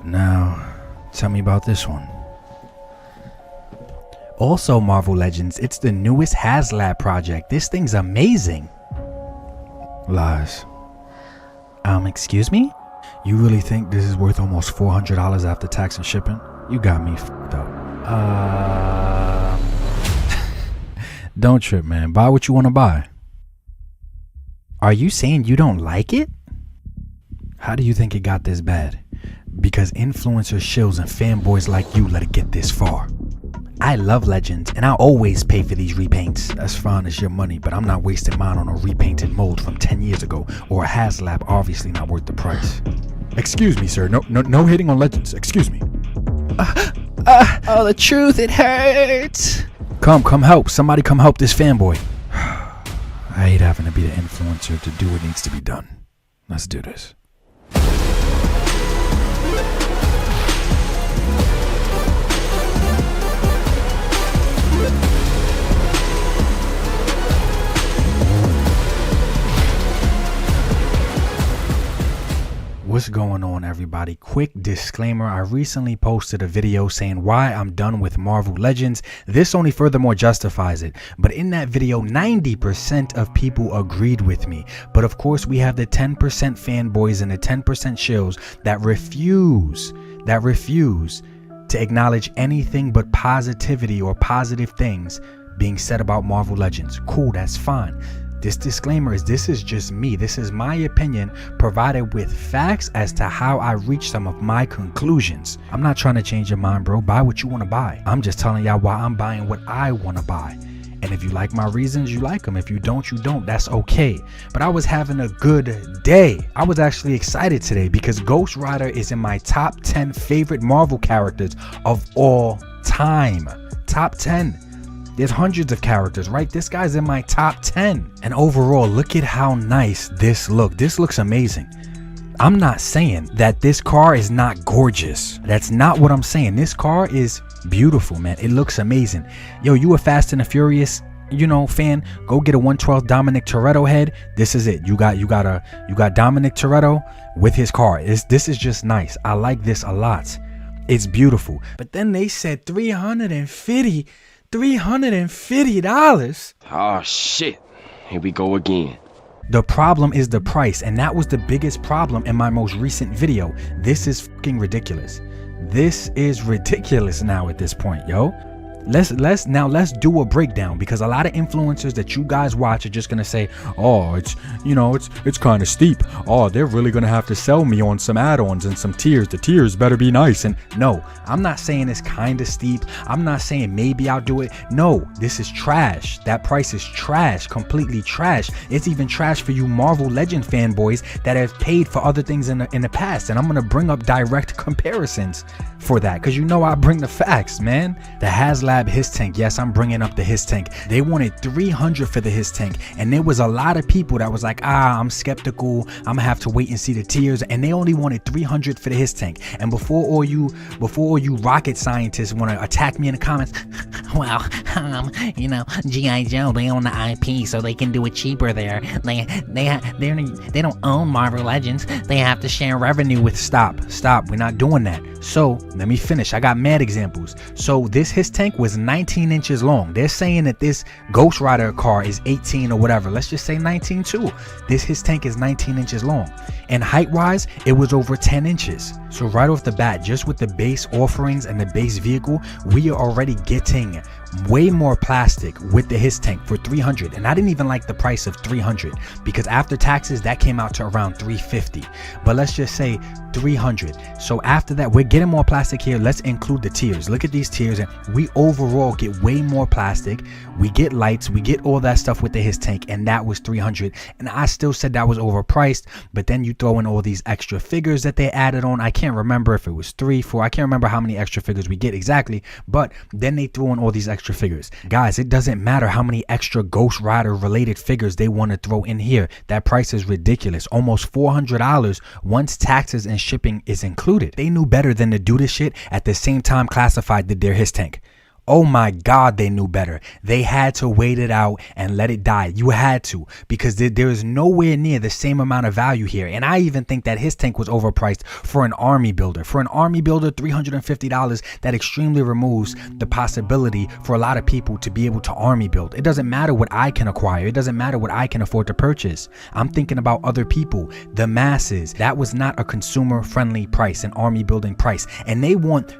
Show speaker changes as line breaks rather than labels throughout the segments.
Now, tell me about this one. Also, Marvel Legends, it's the newest Haslab project. This thing's amazing. Lies. Excuse me? You really think this is worth almost $400 after tax and shipping? You got me fucked up. Don't trip, man. Buy what you want to buy. Are you saying you don't like it? How do you think it got this bad? Because influencers, shills, and fanboys like you let it get this far. I love Legends, and I always pay for these repaints. That's fine, it's your money, but I'm not wasting mine on a repainted mold from 10 years ago, or a Haslab obviously not worth the price. Excuse me, sir. No hitting on Legends. Excuse me.
Oh, the truth, it hurts.
Come help. Somebody come help this fanboy. I hate having to be the influencer to do what needs to be done. Let's do this. What's going on, everybody? Quick disclaimer, I recently posted a video saying why I'm done with Marvel Legends. This only furthermore justifies it, but in that video 90% of people agreed with me. But of course we have the 10% fanboys and the 10% shills that refuse to acknowledge anything but positivity or positive things being said about Marvel Legends. Cool, that's fine. This disclaimer is this is just me. This is my opinion provided with facts as to how I reach some of my conclusions. I'm not trying to change your mind, bro. Buy what you want to buy. I'm just telling y'all why I'm buying what I want to buy. And if you like my reasons, you like them. If you don't, you don't. That's okay. But I was having a good day. I was actually excited today because Ghost Rider is in my top 10 favorite Marvel characters of all time. Top 10. There's hundreds of characters, right? This guy's in my top 10. And overall, look at how nice this looks. This looks amazing. I'm not saying that this car is not gorgeous. That's not what I'm saying. This car is beautiful, man. It looks amazing. Yo, you a Fast and the Furious, fan? Go get a 112 Dominic Toretto head. This is it. You got Dominic Toretto with his car. This is just nice. I like this a lot. It's beautiful. But then they said $350.
Oh shit, here we go again.
The problem is the price, and that was the biggest problem in my most recent video. This is fucking ridiculous. This is ridiculous now at this point, yo. Let's do a breakdown, because a lot of influencers that you guys watch are just gonna say, oh, it's kind of steep. Oh, they're really gonna have to sell me on some add-ons and some tiers. The tiers better be nice. And no, I'm not saying it's kind of steep. I'm not saying maybe I'll do it. No, this is trash. That price is trash, completely trash. It's even trash for you Marvel Legend fanboys that have paid for other things in the past. And I'm gonna bring up direct comparisons for that, because I bring the facts, man. The Haslab his tank, yes, I'm bringing up the his tank. They wanted $300 for the his tank, and there was a lot of people that was like, I'm skeptical, I'm gonna have to wait and see the tiers, and they only wanted $300 for the his tank. And before all you rocket scientists want to attack me in the comments,
well, G.I. Joe, they own the IP, so they can do it cheaper there. They don't own Marvel Legends. They have to share revenue with.
Stop, we're not doing that. So let me finish. I got mad examples. So this his tank was 19 inches long. They're saying that this Ghost Rider car is 18 or whatever. Let's just say 19 too. His tank is 19 inches long, and height wise it was over 10 inches. So right off the bat, just with the base offerings and the base vehicle, we are already getting way more plastic with the his tank for $300. And I didn't even like the price of $300, because after taxes that came out to around $350, but let's just say $300. So after that, we're getting more plastic here. Let's include the tiers. Look at these tiers, and we overall get way more plastic. We get lights, we get all that stuff with the his tank, and that was $300. And I still said that was overpriced. But then you throw in all these extra figures that they added on. I can't remember if it was 3, 4, I can't remember how many extra figures we get exactly, but then they threw in all these extra figures. Guys, it doesn't matter how many extra Ghost Rider related figures they want to throw in here. That price is ridiculous. Almost $400 once taxes and shipping is included. They knew better than to do this shit at the same time Classified did their his tank. Oh my God, they knew better. They had to wait it out and let it die. You had to, because there is nowhere near the same amount of value here. And I even think that his tank was overpriced for an army builder. For an army builder, $350, that extremely removes the possibility for a lot of people to be able to army build. It doesn't matter what I can acquire. It doesn't matter what I can afford to purchase. I'm thinking about other people, the masses. That was not a consumer friendly price, an army building price. And they want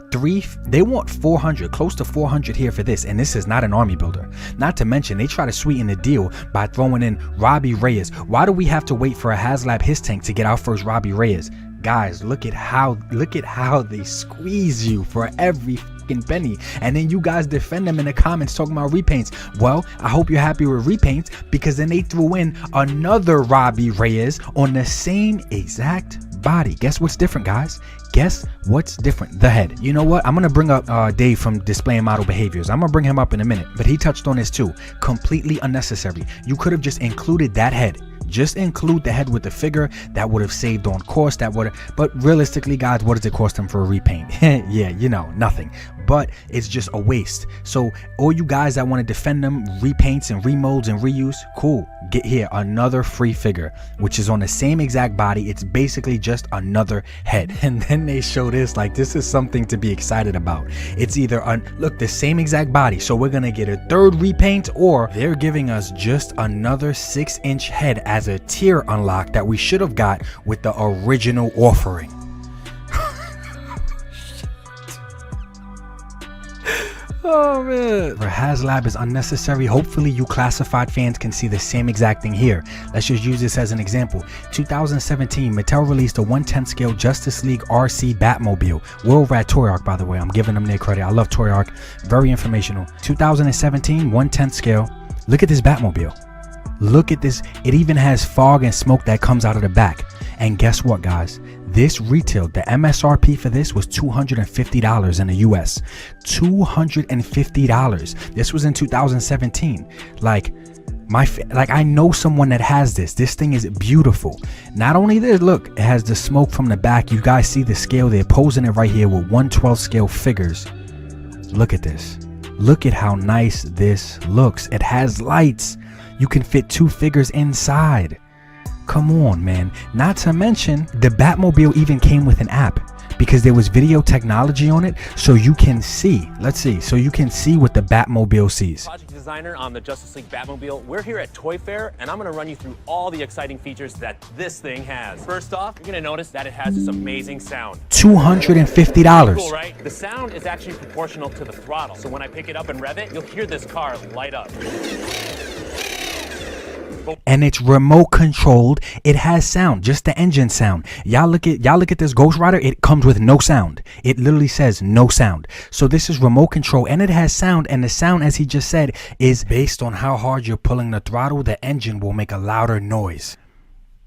400, close to 400 here for this, and this is not an army builder. Not to mention, they try to sweeten the deal by throwing in Robbie Reyes. Why do we have to wait for a Haslab his tank to get our first Robbie Reyes? Guys, look at how they squeeze you for every fucking penny, and then you guys defend them in the comments talking about repaints. Well, I hope you're happy with repaints, because then they threw in another Robbie Reyes on the same exact body. Guess what's different, guys? Guess what's different? The head. You know what? I'm going to bring up Dave from Displaying Model Behaviors. I'm going to bring him up in a minute, but he touched on this too. Completely unnecessary. You could have just included that head. Just include the head with the figure. That would have saved on cost. But realistically, guys, what does it cost them for a repaint? Yeah, you know, nothing. But it's just a waste. So all you guys that want to defend them, repaints and remolds and reuse, cool. Get here another free figure, which is on the same exact body. It's basically just another head. And then they show this like this is something to be excited about. It's either look, the same exact body, so we're gonna get a third repaint, or they're giving us just another 6-inch head as a tier unlock that we should have got with the original offering. Oh man, for Haslab is unnecessary. Hopefully you classified fans can see the same exact thing here. Let's just use this as an example. 2017, Mattel released a 1/10 scale Justice League RC Batmobile. We're over at Toy Arc, by the way. I'm giving them their credit. I love Toy Arc. Very informational. 2017, 1/10 scale. Look at this Batmobile. Look at this. It even has fog and smoke that comes out of the back. And guess what, guys? This retailed, the MSRP for this was $250 in the US. $250. This was in 2017. Like I know someone that has this. This thing is beautiful. Not only this, look, it has the smoke from the back. You guys see the scale. They're posing it right here with 1/12 scale figures. Look at this. Look at how nice this looks. It has lights. You can fit 2 figures inside. Come on, man. Not to mention, the Batmobile even came with an app, because there was video technology on it, so you can see. Let's see. So you can see what the Batmobile sees.
Project designer on the Justice League Batmobile. We're here at Toy Fair, and I'm going to run you through all the exciting features that this thing has. First off, you're going to notice that it has this amazing sound.
$250.
Cool, right? The sound is actually proportional to the throttle. So when I pick it up and rev it, you'll hear this car light up.
And it's remote controlled. It has sound, just the engine sound. Y'all look at this Ghost Rider. It comes with no sound. It literally says no sound. So this is remote control, and it has sound, and the sound, as he just said, is based on how hard you're pulling the throttle. The engine will make a louder noise.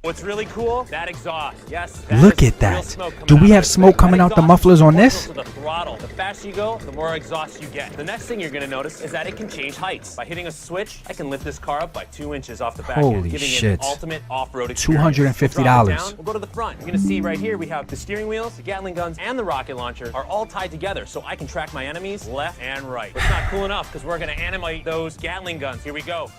What's really cool? That exhaust. Yes.
Look at that. Do we have smoke coming out the mufflers on this?
The throttle. The faster you go, the more exhaust you get. The next thing you're going to notice is that it can change heights. By hitting a switch, I can lift this car up by 2 inches off the back end,
Holy
giving
shit.
it an ultimate off-road experience.
$250.
We'll go to the front. You're going to see right here we have the steering wheels, the Gatling guns, and the rocket launcher are all tied together, so I can track my enemies left and right. But it's not cool enough, because we're going to animate those Gatling guns. Here we go.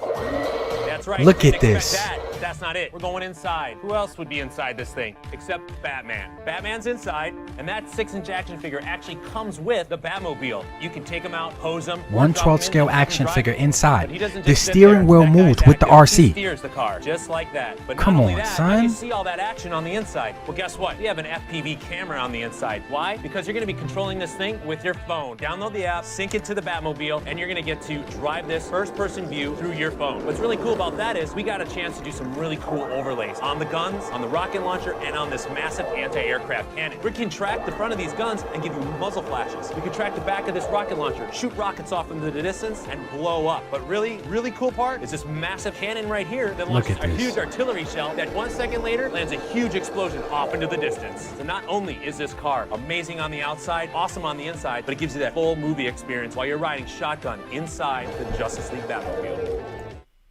That's right.
Look at this.
But that's not it. We're going inside. Who else would be inside this thing except Batman? Batman's inside, and that 6-inch action figure actually comes with the Batmobile. You can take him out, pose him.
1/12 scale action figure inside. The steering wheel moves with the RC.
He steers the car just like that. But
come
not only
on,
that,
son.
you see all that action on the inside. Well, guess what? We have an FPV camera on the inside. Why? Because you're going to be controlling this thing with your phone. Download the app, sync it to the Batmobile, and you're going to get to drive this first-person view through your phone. What's really cool about that is we got a chance to do some really cool overlays on the guns, on the rocket launcher, and on this massive anti-aircraft cannon. We can track the front of these guns and give you muzzle flashes. We can track the back of this rocket launcher, shoot rockets off into the distance, and blow up. But really cool part is this massive cannon right here that launches a huge artillery shell that 1 second later lands a huge explosion off into the distance. So not only is this car amazing on the outside, awesome on the inside, but it gives you that full movie experience while you're riding shotgun inside the Justice League Batmobile.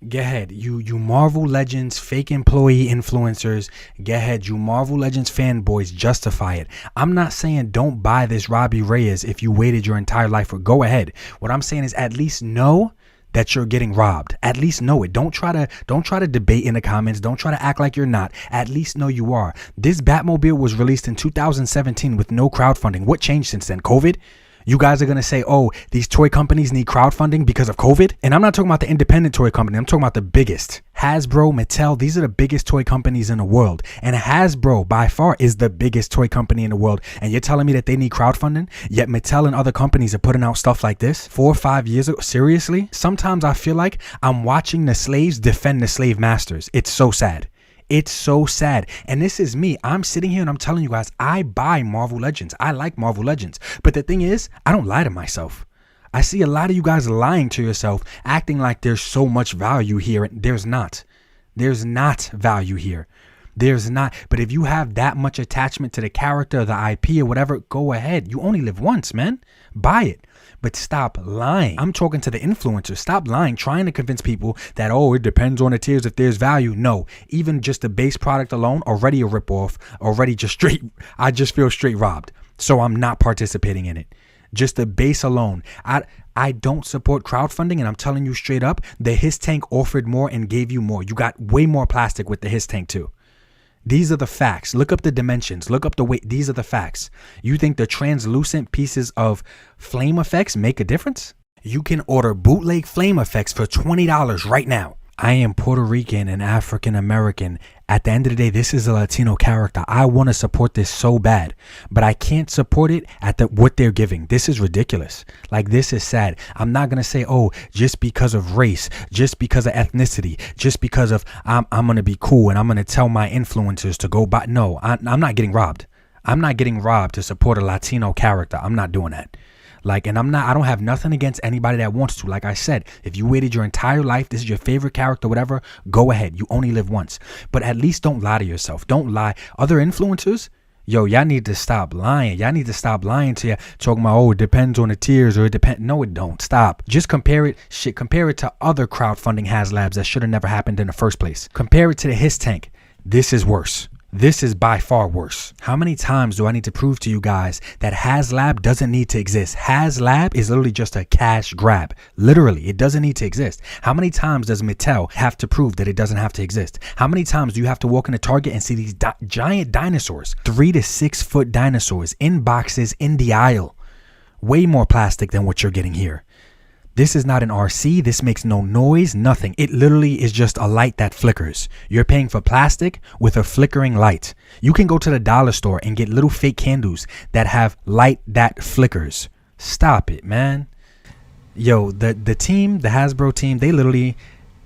Go ahead. You Marvel Legends fake employee influencers. Go ahead. You Marvel Legends fanboys, justify it. I'm not saying don't buy this Robbie Reyes if you waited your entire life for. Go ahead. What I'm saying is at least know that you're getting robbed. At least know it. Don't try to debate in the comments. Don't try to act like you're not. At least know you are. This Batmobile was released in 2017 with no crowdfunding. What changed since then? COVID? You guys are going to say, oh, these toy companies need crowdfunding because of COVID? And I'm not talking about the independent toy company. I'm talking about the biggest. Hasbro, Mattel, these are the biggest toy companies in the world. And Hasbro, by far, is the biggest toy company in the world. And you're telling me that they need crowdfunding? Yet Mattel and other companies are putting out stuff like this 4 or 5 years ago? Seriously? Sometimes I feel like I'm watching the slaves defend the slave masters. It's so sad. It's so sad. And this is me. I'm sitting here and I'm telling you guys, I buy Marvel Legends. I like Marvel Legends. But the thing is, I don't lie to myself. I see a lot of you guys lying to yourself, acting like there's so much value here. And there's not. There's not value here. There's not. But if you have that much attachment to the character, the IP or whatever, go ahead. You only live once, man. Buy it. But stop lying. I'm talking to the influencers. Stop lying, trying to convince people that, oh, it depends on the tiers if there's value. No, even just the base product alone, already a ripoff, already just straight. I just feel straight robbed. So I'm not participating in it. Just the base alone. I don't support crowdfunding, and I'm telling you straight up, the His Tank offered more and gave you more. You got way more plastic with the His Tank too. These are the facts. Look up the dimensions. Look up the weight. These are the facts. You think the translucent pieces of flame effects make a difference? You can order bootleg flame effects for $20 right now. I am Puerto Rican and African American. At the end of the day, this is a Latino character. I want to support this so bad, but I can't support it at what they're giving. This is ridiculous. Like, this is sad. I'm not going to say, oh, just because of race, just because of ethnicity, just because of I'm going to be cool and I'm going to tell my influencers to go buy. No, I'm not getting robbed. I'm not getting robbed to support a Latino character. I'm not doing that. Like, and I don't have nothing against anybody that wants to. Like I said, if you waited your entire life, this is your favorite character, whatever, go ahead. You only live once. But at least don't lie to yourself. Don't lie. Other influencers, yo, y'all need to stop lying. Y'all need to stop lying to you. Talking about, oh, it depends on the tiers or it depends. No, it don't. Stop. Just compare it. Compare it to other crowdfunding Haslabs that should have never happened in the first place. Compare it to the His Tank. This is worse. This is by far worse. How many times do I need to prove to you guys that Haslab doesn't need to exist? Haslab is literally just a cash grab. Literally, it doesn't need to exist. How many times does Mattel have to prove that it doesn't have to exist? How many times do you have to walk into Target and see these giant dinosaurs, 3 to 6 foot dinosaurs in boxes in the aisle? Way more plastic than what you're getting here. This is not an RC. This makes no noise, nothing. It literally is just a light that flickers. You're paying for plastic with a flickering light. You can go to the dollar store and get little fake candles that have light that flickers. Stop it, man. Yo, the team, the Hasbro team, they literally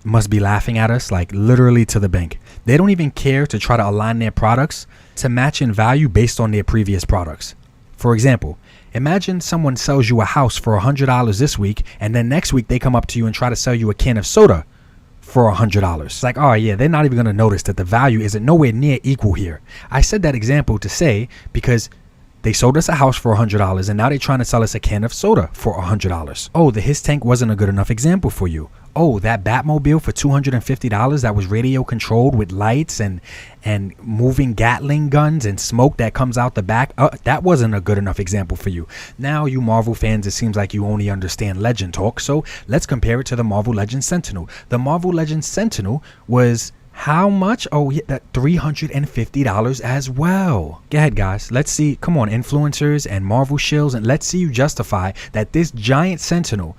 must be laughing at us, like literally to the bank. They don't even care to try to align their products to match in value based on their previous products. For example, imagine someone sells you a house for $100 this week, and then next week they come up to you and try to sell you a can of soda for $100. It's like, oh yeah, they're not even going to notice that the value isn't nowhere near equal here. I said that example to say because they sold us a house for $100 and now they're trying to sell us a can of soda for $100. Oh, the His Tank wasn't a good enough example for you. Oh, that Batmobile for $250 that was radio controlled with lights and moving Gatling guns and smoke that comes out the back. That wasn't a good enough example for you. Now, you Marvel fans, it seems like you only understand Legend talk. So let's compare it to the Marvel Legends Sentinel. The Marvel Legends Sentinel was how much? Oh, yeah, that $350 as well. Go ahead, guys. Let's see. Come on, influencers and Marvel shills, and let's see you justify that this giant Sentinel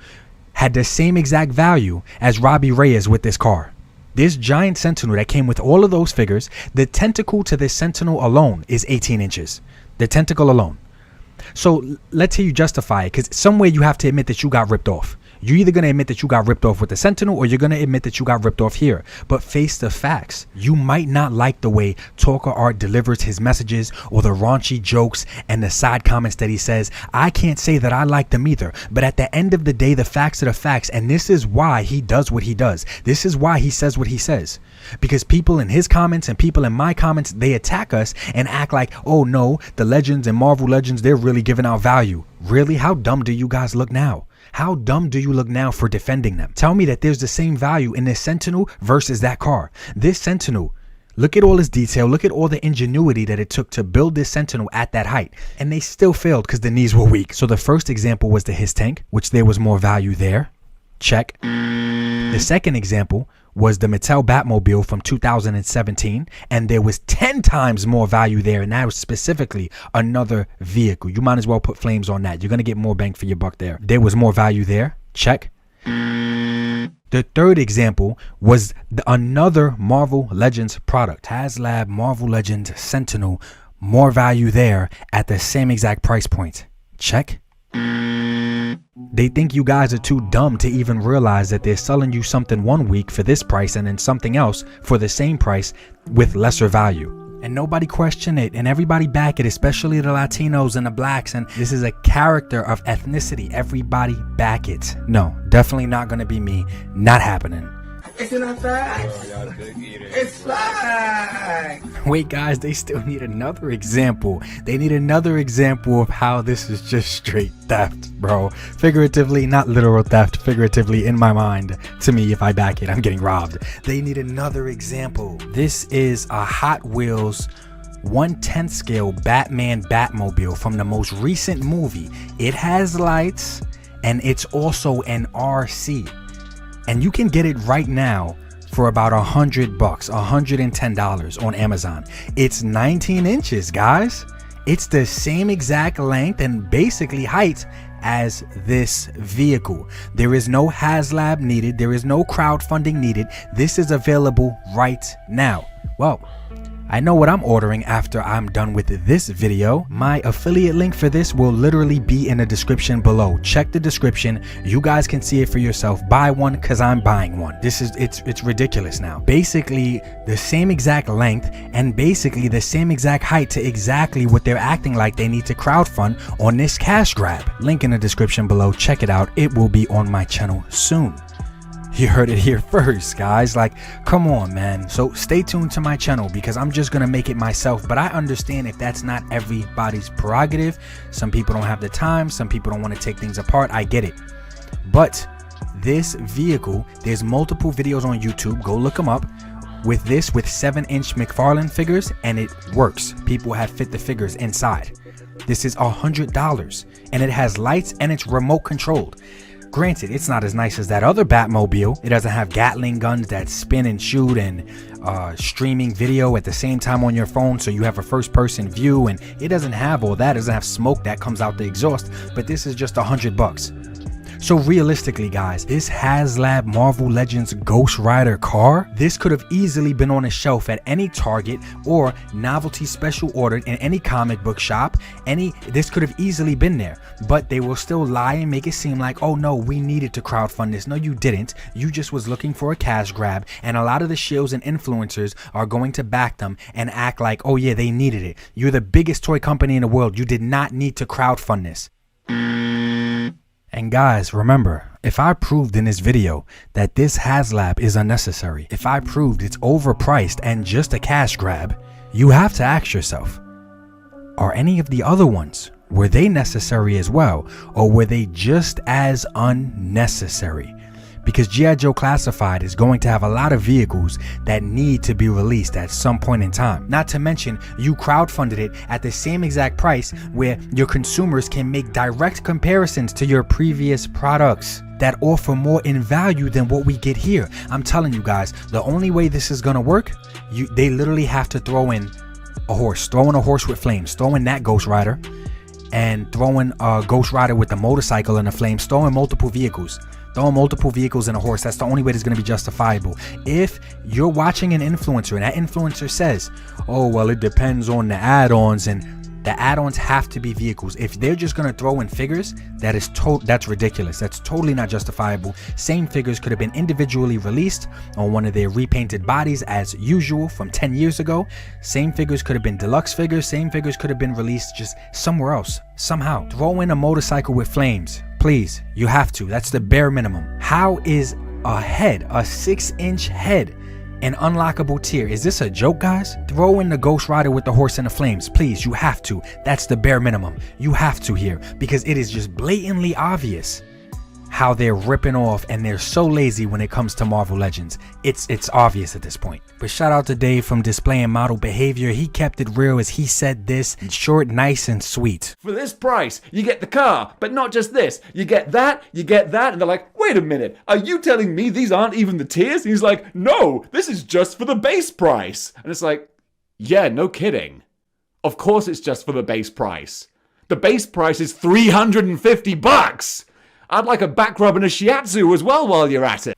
had the same exact value as Robbie Reyes with this car. This giant Sentinel that came with all of those figures, the tentacle to this Sentinel alone is 18 inches. The tentacle alone. So let's hear you justify it, because somewhere you have to admit that you got ripped off. You're either going to admit that you got ripped off with the Sentinel or you're going to admit that you got ripped off here. But face the facts. You might not like the way Talker Art delivers his messages or the raunchy jokes and the side comments that he says. I can't say that I like them either. But at the end of the day, the facts are the facts. And this is why he does what he does. This is why he says what he says. Because people in his comments and people in my comments, they attack us and act like, oh no, the Legends and Marvel Legends, they're really giving out value. Really? How dumb do you guys look now? How dumb do you look now for defending them? Tell me that there's the same value in this Sentinel versus that car. This Sentinel, look at all this detail. Look at all the ingenuity that it took to build this Sentinel at that height. And they still failed because the knees were weak. So the first example was the His tank, which there was more value there. Check. The second example was the Mattel Batmobile from 2017, and there was 10 times more value there, and that was specifically another vehicle. You might as well put flames on that. You're going to get more bang for your buck there. There was more value there. Check. The third example was another Marvel Legends product. Haslab Marvel Legends Sentinel, more value there at the same exact price point. Check. They think you guys are too dumb to even realize that they're selling you something one week for this price and then something else for the same price with lesser value. And nobody question it, and everybody back it, especially the Latinos and the blacks. And this is a character of ethnicity. Everybody back it. No, definitely not going to be me. Not happening.
It's not facts. It's facts.
Wait, guys, they still need another example. They need another example of how this is just straight theft, bro. Figuratively, not literal theft, figuratively in my mind. To me, if I back it, I'm getting robbed. They need another example. This is a Hot Wheels 1/10 scale Batman Batmobile from the most recent movie. It has lights and it's also an RC. And you can get it right now for about $100, $110 on Amazon. It's 19 inches, guys. It's the same exact length and basically height as this vehicle. There is no Haslab needed. There is no crowdfunding needed. This is available right now. Well, I know what I'm ordering after I'm done with this video. My affiliate link for this will literally be in the description below. Check the description. You guys can see it for yourself. Buy one because I'm buying one. It's ridiculous now. Basically the same exact length and basically the same exact height to exactly what they're acting like they need to crowdfund on this cash grab. Link in the description below. Check it out. It will be on my channel soon. You heard it here first, guys. Like, come on, man. So stay tuned to my channel because I'm just gonna make it myself. But I understand if that's not everybody's prerogative. Some people don't have the time. Some people don't want to take things apart. I get it. But this vehicle, there's multiple videos on YouTube. Go look them up. With 7-inch McFarlane figures, and it works. People have fit the figures inside. This is $100, and it has lights and it's remote controlled. Granted, it's not as nice as that other Batmobile. It doesn't have Gatling guns that spin and shoot and streaming video at the same time on your phone, so you have a first-person view, and it doesn't have all that. It doesn't have smoke that comes out the exhaust, but this is just $100. So realistically, guys, this Haslab Marvel Legends Ghost Rider car, this could have easily been on a shelf at any Target or novelty special ordered in any comic book shop. This could have easily been there, but they will still lie and make it seem like, oh no, we needed to crowdfund this. No, you didn't. You just was looking for a cash grab, and a lot of the shills and influencers are going to back them and act like, oh yeah, they needed it. You're the biggest toy company in the world. You did not need to crowdfund this. And guys, remember, if I proved in this video that this Haslab is unnecessary, if I proved it's overpriced and just a cash grab, you have to ask yourself, are any of the other ones, were they necessary as well, or were they just as unnecessary? Because G.I. Joe Classified is going to have a lot of vehicles that need to be released at some point in time. Not to mention, you crowdfunded it at the same exact price where your consumers can make direct comparisons to your previous products that offer more in value than what we get here. I'm telling you guys, the only way this is gonna work, they literally have to throw in a horse. Throw in a horse with flames. Throw in that Ghost Rider. And throw in a Ghost Rider with a motorcycle and a flames. Throw in multiple vehicles. Throwing multiple vehicles and a horse, that's the only way that's going to be justifiable. If you're watching an influencer and that influencer says, oh, well, it depends on the add-ons, and the add-ons have to be vehicles. If they're just going to throw in figures, that's ridiculous. That's totally not justifiable. Same figures could have been individually released on one of their repainted bodies as usual from 10 years ago. Same figures could have been deluxe figures. Same figures could have been released just somewhere else, somehow. Throw in a motorcycle with flames. Please, you have to. That's the bare minimum. How is a head, a 6-inch head, an unlockable tier? Is this a joke, guys? Throw in the Ghost Rider with the horse and the flames. Please, you have to. That's the bare minimum. You have to here because it is just blatantly obvious how they're ripping off and they're so lazy when it comes to Marvel Legends. It's obvious at this point. But shout out to Dave from Displaying Model Behavior. He kept it real as he said this, short, nice, and sweet.
For this price, you get the car, but not just this. You get that, and they're like, wait a minute, are you telling me these aren't even the tiers? And he's like, no, this is just for the base price. And it's like, yeah, no kidding. Of course it's just for the base price. The base price is $350. I'd like a back rub and a shiatsu as well while you're at it.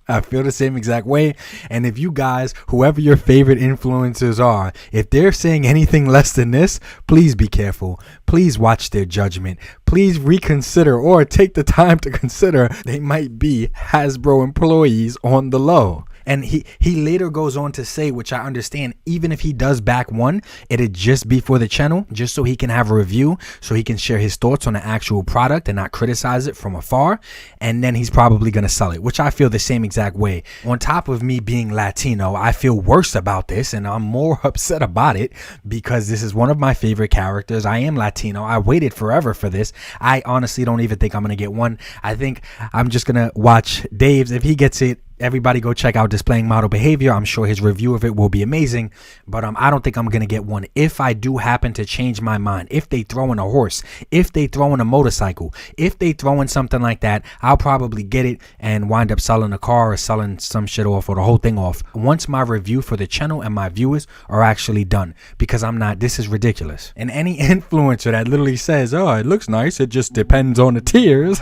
I feel the same exact way. And if you guys, whoever your favorite influencers are, if they're saying anything less than this, please be careful. Please watch their judgment. Please reconsider or take the time to consider they might be Hasbro employees on the low. And he later goes on to say, which I understand, even if he does back one, it'd just be for the channel, just so he can have a review, so he can share his thoughts on the actual product and not criticize it from afar. And then he's probably going to sell it, which I feel the same exact way. On top of me being Latino, I feel worse about this and I'm more upset about it because this is one of my favorite characters. I am Latino. I waited forever for this. I honestly don't even think I'm going to get one. I think I'm just going to watch Dave's. If he gets it, everybody go check out Displaying Model Behavior. I'm sure his review of it will be amazing, but I don't think I'm going to get one. If I do happen to change my mind, if they throw in a horse, if they throw in a motorcycle, if they throw in something like that, I'll probably get it and wind up selling a car or selling some shit off or the whole thing off once my review for the channel and my viewers are actually done, because this is ridiculous. And any influencer that literally says, oh, it looks nice, it just depends on the tiers.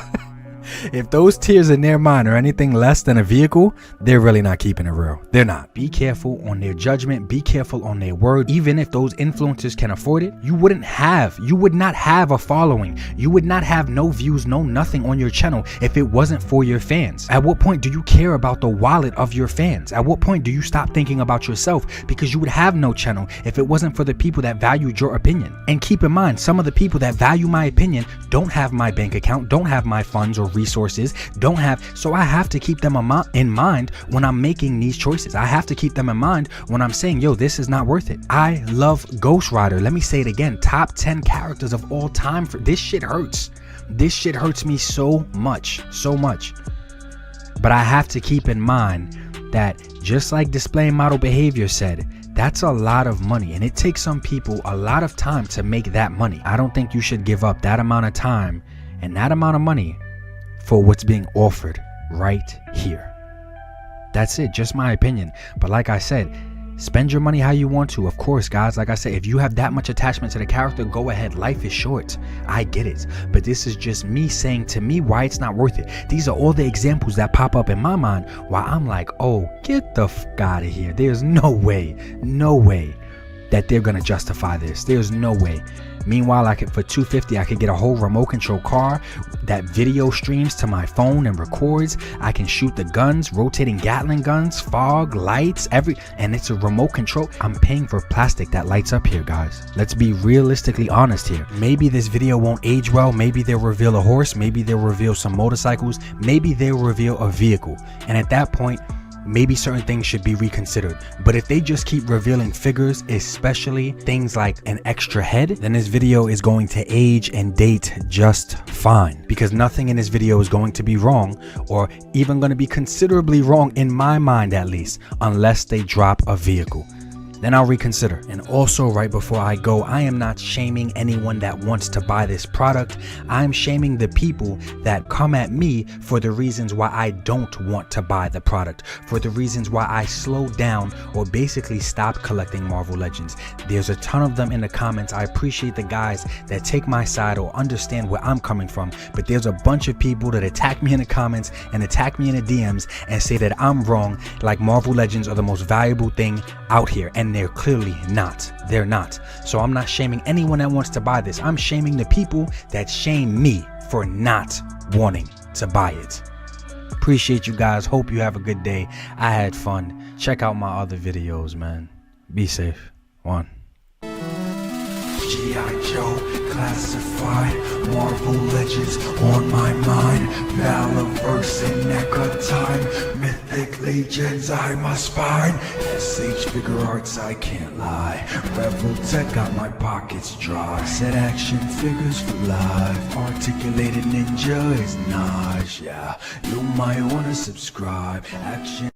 If those tiers in their mind are anything less than a vehicle, they're really not keeping it real. They're not. Be careful on their judgment. Be careful on their word. Even if those influencers can afford it, you would not have a following. You would not have no views, no nothing on your channel if it wasn't for your fans. At what point do you care about the wallet of your fans? At what point do you stop thinking about yourself? Because you would have no channel if it wasn't for the people that valued your opinion. And keep in mind, some of the people that value my opinion don't have my bank account, don't have my funds or resources, so I have to keep them in mind when I'm making these choices. I have to keep them in mind when I'm saying, yo, this is not worth it. I love Ghost Rider. Let me say it again. Top 10 characters of all time. This shit hurts. This shit hurts me so much. But I have to keep in mind that, just like Displaying Model Behavior said, that's a lot of money, and it takes some people a lot of time to make that money. I don't think you should give up that amount of time and that amount of money for what's being offered right here. That's it, just my opinion. But like I said, spend your money how you want to. Of course, guys, like I said, if you have that much attachment to the character, go ahead. Life is short. I get it. But this is just me saying to me why it's not worth it. These are all the examples that pop up in my mind while I'm like, oh, get the fuck out of here. There's no way that they're gonna justify this. There's no way. Meanwhile, for $250, I could get a whole remote control car that video streams to my phone and records. I can shoot the guns, rotating Gatling guns, fog, lights, and it's a remote control. I'm paying for plastic that lights up here, guys. Let's be realistically honest here. Maybe this video won't age well. Maybe they'll reveal a horse. Maybe they'll reveal some motorcycles. Maybe they'll reveal a vehicle. And at that point, maybe certain things should be reconsidered. But if they just keep revealing figures, especially things like an extra head, then this video is going to age and date just fine, because nothing in this video is going to be wrong, or even going to be considerably wrong in my mind at least, unless they drop a vehicle. Then I'll reconsider. And also, right before I go, I am not shaming anyone that wants to buy this product. I'm shaming the people that come at me for the reasons why I don't want to buy the product, for the reasons why I slowed down or basically stopped collecting Marvel Legends. There's a ton of them in the comments. I appreciate the guys that take my side or understand where I'm coming from, but there's a bunch of people that attack me in the comments and attack me in the DMs and say that I'm wrong, like Marvel Legends are the most valuable thing out here. And they're clearly not. They're not. So I'm not shaming anyone that wants to buy this. I'm shaming the people that shame me for not wanting to buy it. Appreciate you guys. Hope you have a good day. I had fun. Check out my other videos, man. Be safe. One. G.I. Joe, classified, Marvel Legends on my mind, Valaverse and NECA time, Mythic Legions I must find, SH Figure Arts I can't lie, Reveltech got my pockets dry, said action figures for life, Articulated Ninja is nausea, you might wanna subscribe, action